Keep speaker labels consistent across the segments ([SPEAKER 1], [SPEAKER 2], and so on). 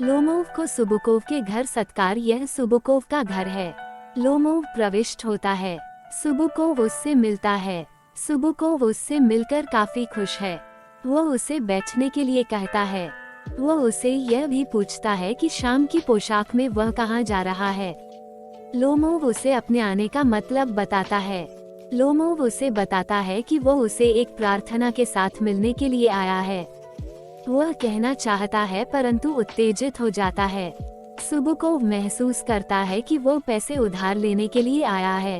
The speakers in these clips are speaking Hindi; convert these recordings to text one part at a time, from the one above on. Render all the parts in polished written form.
[SPEAKER 1] लोमोव को सुबुकोव के घर सत्कार। यह सुबुकोव का घर है। लोमोव प्रविष्ट होता है। सुबुकोव उससे मिलता है। सुबुकोव उससे मिलकर काफी खुश है। वो उसे बैठने के लिए कहता है। वो उसे यह भी पूछता है कि शाम की पोशाक में वह कहाँ जा रहा है। लोमोव उसे अपने आने का मतलब बताता है। लोमोव उसे बताता है कि वो उसे एक प्रार्थना के साथ मिलने के लिए आया है। वह कहना चाहता है परंतु उत्तेजित हो जाता है। सुबुकोव महसूस करता है कि वो पैसे उधार लेने के लिए आया है।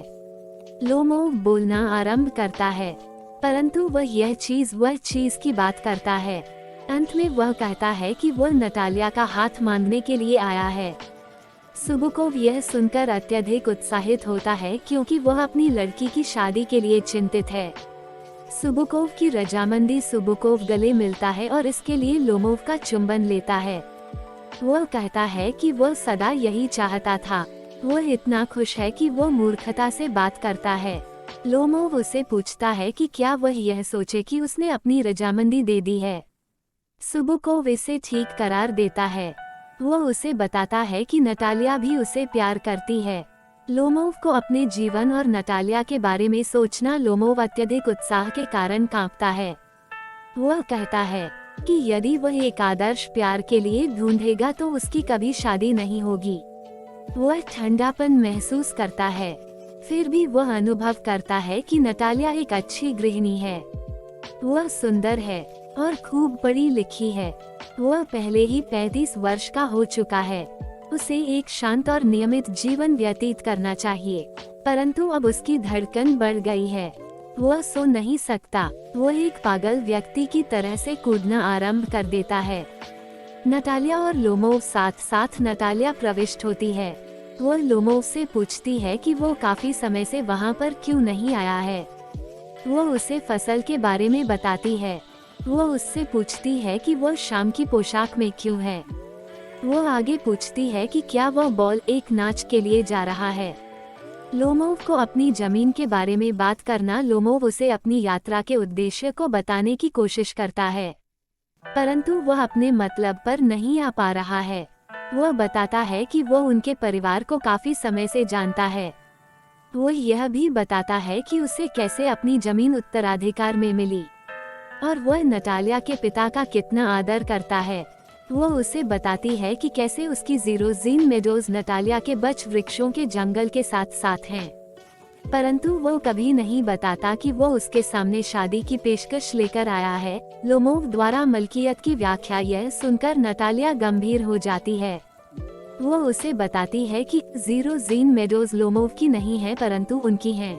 [SPEAKER 1] लोमोव बोलना आरंभ करता है परंतु वह चीज की बात करता है। अंत में वह कहता है कि वह नटालिया का हाथ मांगने के लिए आया है। सुबुकोव यह सुनकर अत्यधिक उत्साहित होता है क्योंकि वह अपनी लड़की की शादी के लिए चिंतित है। सुबुकोव की रजामंदी। सुबुकोव गले मिलता है और इसके लिए लोमोव का चुंबन लेता है। वह कहता है कि वह सदा यही चाहता था। वह इतना खुश है कि वह मूर्खता से बात करता है। लोमोव उसे पूछता है कि क्या वह यह सोचे कि उसने अपनी रजामंदी दे दी है। सुबुकोव इसे ठीक करार देता है। वह उसे बताता है कि नटालिया भी उसे प्यार करती है। लोमोव को अपने जीवन और नटालिया के बारे में सोचना। लोमोव अत्यधिक उत्साह के कारण कांपता है। वह कहता है कि यदि वह एक आदर्श प्यार के लिए ढूंढेगा तो उसकी कभी शादी नहीं होगी। वह ठंडापन महसूस करता है। फिर भी वह अनुभव करता है कि नटालिया एक अच्छी गृहिणी है। वह सुंदर है और खूब पढ़ी लिखी है। वह पहले ही 35 वर्ष का हो चुका है। उसे एक शांत और नियमित जीवन व्यतीत करना चाहिए, परंतु अब उसकी धड़कन बढ़ गई है। वह सो नहीं सकता। वह एक पागल व्यक्ति की तरह से कूदना आरंभ कर देता है। नटालिया और लोमोव साथ साथ। नटालिया प्रविष्ट होती है। वह लोमोव से पूछती है कि वो काफी समय से वहाँ पर क्यों नहीं आया है। वह उसे फसल के बारे में बताती है। वह उससे पूछती है कि वह शाम की पोशाक में क्यों है। वो आगे पूछती है कि क्या वह बॉल एक नाच के लिए जा रहा है। लोमोव को अपनी जमीन के बारे में बात करना। लोमोव उसे अपनी यात्रा के उद्देश्य को बताने की कोशिश करता है, परंतु वह अपने मतलब पर नहीं आ पा रहा है। वह बताता है कि वह उनके परिवार को काफी समय से जानता है। वो यह भी बताता है कि उसे कैसे अपनी जमीन उत्तराधिकार में मिली और वह नटालिया के पिता का कितना आदर करता है। वह उसे बताती है कि कैसे उसकी ज़ीरोज़ीन मेडोज नटालिया के बच वृक्षों के जंगल के साथ साथ हैं, परंतु वो कभी नहीं बताता कि वो उसके सामने शादी की पेशकश लेकर आया है। लोमोव द्वारा मलकियत की व्याख्या। यह सुनकर नटालिया गंभीर हो जाती है। वो उसे बताती है कि ज़ीरोज़ीन मेडोज लोमोव की नहीं है परंतु उनकी हैं।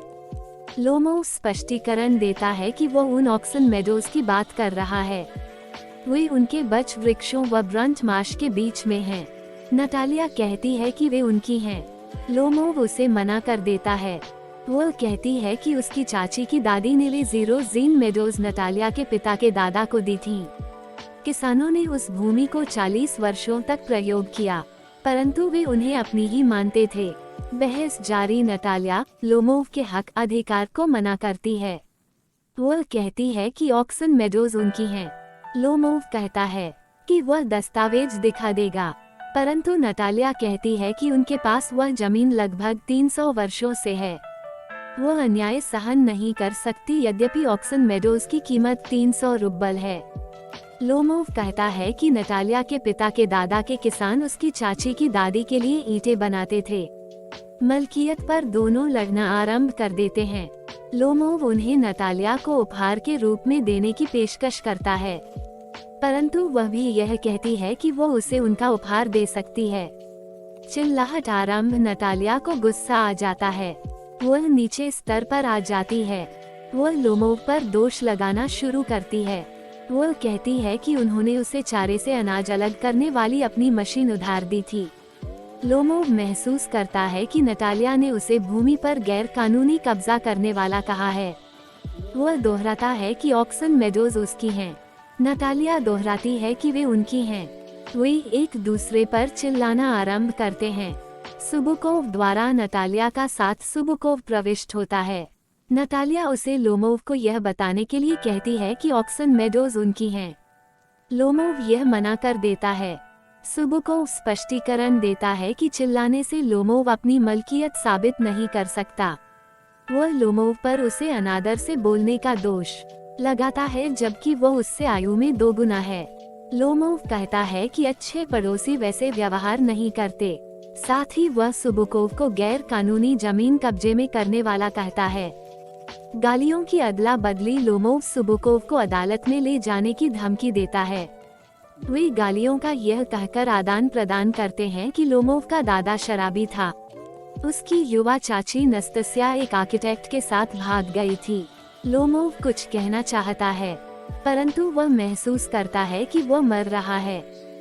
[SPEAKER 1] लोमोव स्पष्टीकरण देता है कि वो उन ऑक्सन मेडोज की बात कर रहा है। वे उनके बच वृक्षों व ब्रंट मार्श के बीच में हैं। नटालिया कहती है कि वे उनकी हैं। लोमोव उसे मना कर देता है। वह कहती है कि उसकी चाची की दादी ने वे ज़ीरोज़ीन मेडोज नटालिया के पिता के दादा को दी थी। किसानों ने उस भूमि को 40 वर्षों तक प्रयोग किया, परंतु वे उन्हें अपनी ही मानते थे। बहस जारी। नटालिया लोमोव के हक अधिकार को मना करती है। वह कहती है कि ऑक्सन मेडोज उनकी हैं। लोमोव कहता है कि वह दस्तावेज दिखा देगा, परंतु नटालिया कहती है कि उनके पास वह जमीन लगभग 300 वर्षों से है। वह अन्याय सहन नहीं कर सकती यद्यपि ऑक्सन मेडोज की कीमत 300 रुबल है। लोमोव कहता है कि नटालिया के पिता के दादा के किसान उसकी चाची की दादी के लिए ईंटें बनाते थे। मलकियत पर दोनों लड़ना आरंभ कर देते हैं। लोमोव उन्हें नटालिया को उपहार के रूप में देने की पेशकश करता है, परंतु वह भी यह कहती है कि वो उसे उनका उपहार दे सकती है। चिल्लाहट आरंभ। नटालिया को गुस्सा आ जाता है। वह नीचे स्तर पर आ जाती है। वह लोमोव पर दोष लगाना शुरू करती है। वह कहती है कि उन्होंने उसे चारे से अनाज अलग करने वाली अपनी मशीन उधार दी थी। लोमोव महसूस करता है कि नटालिया ने उसे भूमि पर गैर कानूनी कब्जा करने वाला कहा है। वह दोहराता है कि ऑक्सन मेडोज उसकी हैं। नटालिया दोहराती है कि वे उनकी हैं। वे एक दूसरे पर चिल्लाना आरंभ करते हैं। सुबुकोव द्वारा नटालिया का साथ। सुबुकोव प्रविष्ट होता है। नटालिया उसे लोमोव को यह बताने के लिए कहती है कि ऑक्सन मेडोज उनकी हैं। लोमोव यह मना कर देता है। सुबुकोव स्पष्टीकरण देता है कि चिल्लाने से लोमोव अपनी मलकियत साबित नहीं कर सकता। वह लोमोव पर उसे अनादर से बोलने का दोष लगाता है, जबकि वह उससे आयु में 2 गुना है। लोमोव कहता है कि अच्छे पड़ोसी वैसे व्यवहार नहीं करते। साथ ही वह सुबुकोव को गैर कानूनी जमीन कब्जे में करने वाला कहता है। गालियों की अदला बदली लोमोव सुबुकोव को अदालत में ले जाने की धमकी देता है। वे गालियों का यह कहकर आदान प्रदान करते हैं कि लोमोव का दादा शराबी था। उसकी युवा चाची नस्तस्या एक आर्किटेक्ट के साथ भाग गई थी। लोमोव कुछ कहना चाहता है, परंतु वह महसूस करता है कि वह मर रहा है।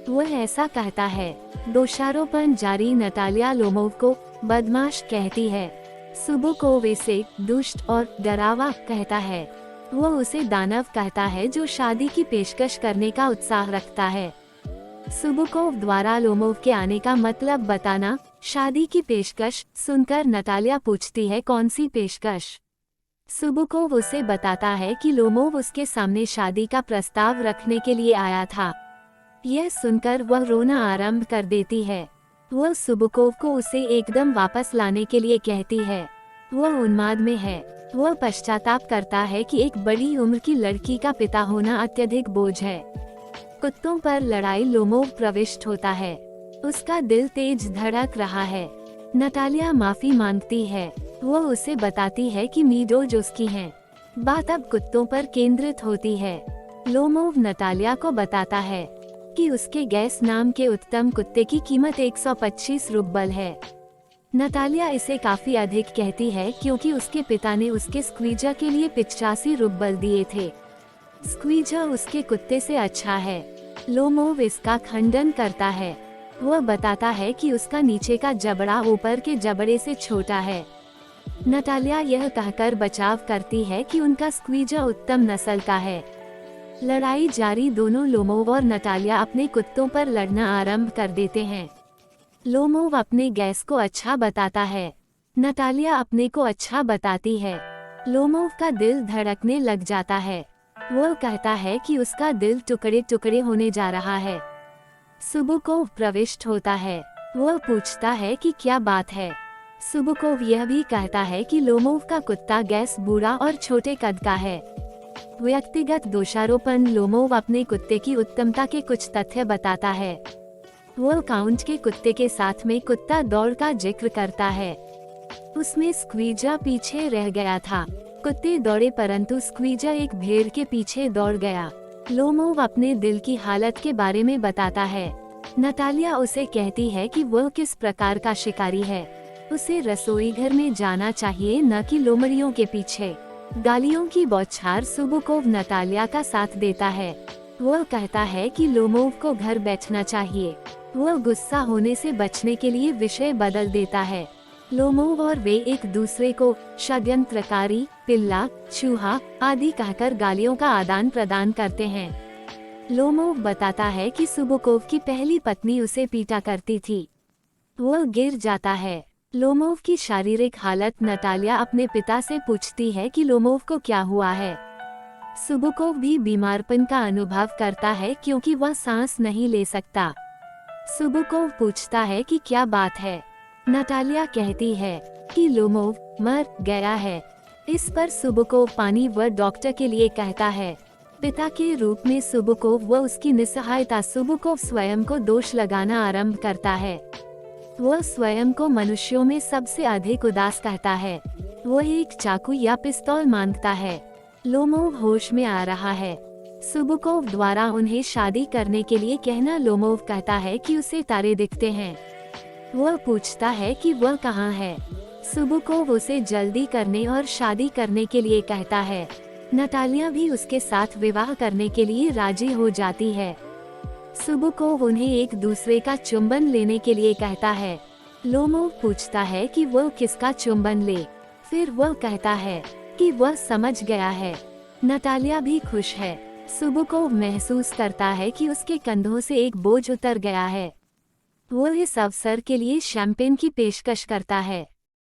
[SPEAKER 1] वह ऐसा कहता है। दोषारोपण जारी नतालिया लोमोव को बदमाश कहती है। सुबुकोव इसे दुष्ट और डरावा कहता है। वह उसे दानव कहता है जो शादी की पेशकश करने का उत्साह रखता है। सुबुकोव द्वारा लोमोव के आने का मतलब बताना। शादी की पेशकश सुनकर नतालिया पूछती है, कौन सी पेशकश? सुबुकोव उसे बताता है कि लोमोव उसके सामने शादी का प्रस्ताव रखने के लिए आया था। यह सुनकर वह रोना आरंभ कर देती है। वह सुबुकोव को उसे एकदम वापस लाने के लिए कहती है। वह उन्माद में है। वह पश्चाताप करता है कि एक बड़ी उम्र की लड़की का पिता होना अत्यधिक बोझ है। कुत्तों पर लड़ाई लोमोव प्रविष्ट होता है। उसका दिल तेज धड़क रहा है। नतालिया माफी मांगती है। वह उसे बताती है कि मीडोज उसकी हैं। बात अब कुत्तों पर केंद्रित होती है। लोमोव नतालिया को बताता है कि उसके गैस नाम के उत्तम कुत्ते की कीमत 125 रूबल है। नतालिया इसे काफी अधिक कहती है क्योंकि उसके पिता ने उसके स्क्वीजा के लिए 85 रूबल दिए थे। स्क्वीजा उसके कुत्ते से अच्छा है। लोमोव इसका खंडन करता है। वह बताता है कि उसका नीचे का जबड़ा ऊपर के जबड़े से छोटा है। नतालिया यह कहकर बचाव करती है कि उनका स्क्वीजा उत्तम नस्ल का है। लड़ाई जारी, दोनों लोमोव और नतालिया अपने कुत्तों पर लड़ना आरंभ कर देते हैं। लोमोव अपने गैस को अच्छा बताता है। नतालिया अपने को अच्छा बताती है। लोमोव का दिल धड़कने लग जाता है। वह कहता है कि उसका दिल टुकड़े टुकड़े होने जा रहा है। सुबुकोव प्रविष्ट होता है। वह पूछता है कि क्या बात है। सुबुकोव यह भी कहता है कि लोमोव का कुत्ता गैस बूढ़ा और छोटे कद का है। व्यक्तिगत दोषारोपण लोमोव अपने कुत्ते की उत्तमता के कुछ तथ्य बताता है। वह काउंट के कुत्ते के साथ में कुत्ता दौड़ का जिक्र करता है। उसमें स्क्वीजा पीछे रह गया था। कुत्ते दौड़े परंतु स्क्वीजा एक भेड़ के पीछे दौड़ गया। लोमोव अपने दिल की हालत के बारे में बताता है। नतालिया उसे कहती है कि वह किस प्रकार का शिकारी है। उसे रसोई घर में जाना चाहिए, न कि लोमड़ियों के पीछे। गालियों की बौछार सुबुकोव नतालिया का साथ देता है। वह कहता है कि लोमोव को घर बैठना चाहिए। वह गुस्सा होने से बचने के लिए विषय बदल देता है। लोमोव और वे एक दूसरे को षड्यंत्रकारी, पिल्ला, चूहा आदि कहकर गालियों का आदान प्रदान करते हैं। लोमोव बताता है कि सुबुकोव की पहली पत्नी उसे पीटा करती थी। वह गिर जाता है। लोमोव की शारीरिक हालत नतालिया अपने पिता से पूछती है कि लोमोव को क्या हुआ है। सुबुकोव भी बीमारपन का अनुभव करता है क्योंकि वह सांस नहीं ले सकता। सुबुकोव पूछता है कि क्या बात है। नतालिया कहती है कि लोमोव मर गया है। इस पर सुबुकोव पानी व डॉक्टर के लिए कहता है। पिता के रूप में सुबुकोव व उसकी निस्सहायता सुबुकोव स्वयं को दोष लगाना आरंभ करता है। वह स्वयं को मनुष्यों में सबसे अधिक उदास कहता है। वह एक चाकू या पिस्तौल मांगता है। लोमोव होश में आ रहा है। सुबुकोव द्वारा उन्हें शादी करने के लिए कहना। लोमोव कहता है कि उसे तारे दिखते हैं। वह पूछता है कि वह कहाँ है। सुबुकोव उसे जल्दी करने और शादी करने के लिए कहता है। नतालिया भी उसके साथ विवाह करने के लिए राजी हो जाती है। सुबुकोव उन्हें एक दूसरे का चुंबन लेने के लिए कहता है। लोमोव पूछता है कि वह किसका चुंबन ले। फिर वह कहता है कि वह समझ गया है। नतालिया भी खुश है। सुबुकोव महसूस करता है कि उसके कंधों से एक बोझ उतर गया है। वह इस अवसर के लिए शैंपेन की पेशकश करता है।